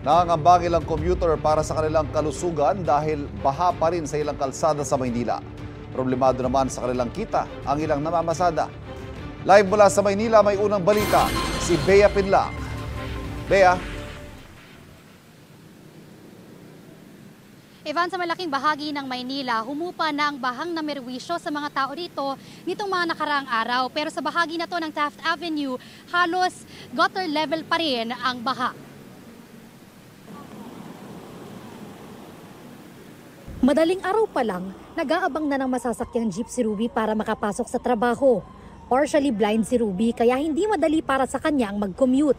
Nangangamba ang ilang commuter para sa kanilang kalusugan dahil baha pa rin sa ilang kalsada sa Maynila. Problemado naman sa kanilang kita ang ilang namamasada. Live mula sa Maynila, may unang balita, si Bea Pinlac. Bea. Ivan, sa malaking bahagi ng Maynila, humupa na ang bahang namerwisyo sa mga tao rito nitong mga nakaraang araw. Pero sa bahagi na to ng Taft Avenue, halos gutter level pa rin ang baha. Madaling araw pa lang, nag-aabang na ng masasakyang jeep si Ruby para makapasok sa trabaho. Partially blind si Ruby kaya hindi madali para sa kanya ang mag-commute.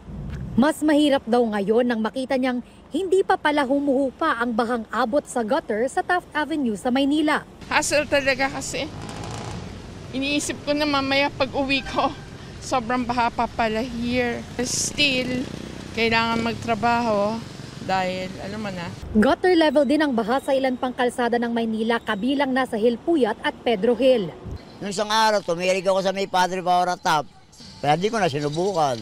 Mas mahirap daw ngayon nang makita niyang hindi pa pala humuhupa ang bahang abot sa gutter sa Taft Avenue sa Maynila. Hassle talaga kasi. Iniisip ko na mamaya pag uwi ko, sobrang baha pa pala here. Still, kailangan magtrabaho. Dahil, alam mo na. Gutter level din ang baha sa ilan pang kalsada ng Maynila kabilang na sa Hilpuyat at Pedro Hill. Nung isang araw, tumirig ako sa may Padre Paura Top. Kaya di ko na sinubukan.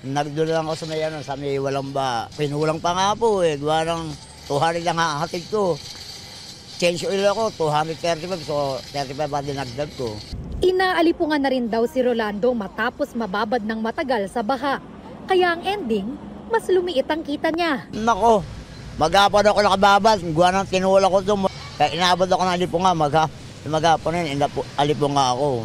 Nagdulo lang ako sa may walang ba. Pinulang pa nga po eh. Gawa ng 200 lang hahatid ko. Change oil ako, 235. So, 35 pa dinagdag ko. Inaalipungan na rin daw si Rolando matapos mababad ng matagal sa baha. Kaya ang ending, mas lumiit ang kita niya. Nako, maghapon ako nakababad. Gawa ng tinula ko doon. Kaya inabot ako ng alipunga. Maghapon na yun, alipunga ako.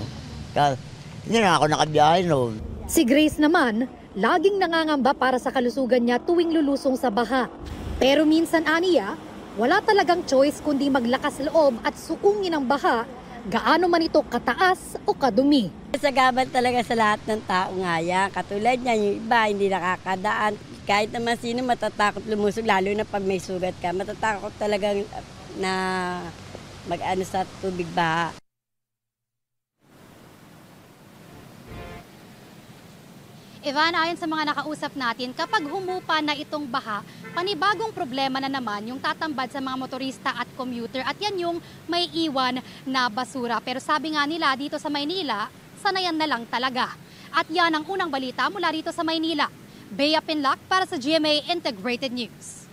Kaya hindi na ako nakabiyahe noon. Si Grace naman, laging nangangamba para sa kalusugan niya tuwing lulusong sa baha. Pero minsan aniya, wala talagang choice kundi maglakas loob at suungin ang baha, gaano man ito kataas o kadumi. Sagabal talaga sa lahat ng tao nga yan. Katulad niya, yung iba hindi nakakadaan. Kahit naman sino matatakot lumusog, lalo na pag may sugat ka. Matatakot talagang na mag-ano sa tubig baha. Ivan, ayon sa mga nakausap natin, kapag humupa na itong baha, panibagong problema na naman yung tatambad sa mga motorista at commuter at yan yung may iwan na basura. Pero sabi nga nila dito sa Maynila, sanayan na lang talaga. At yan ang unang balita mula dito sa Maynila. Bea Pinlac para sa GMA Integrated News.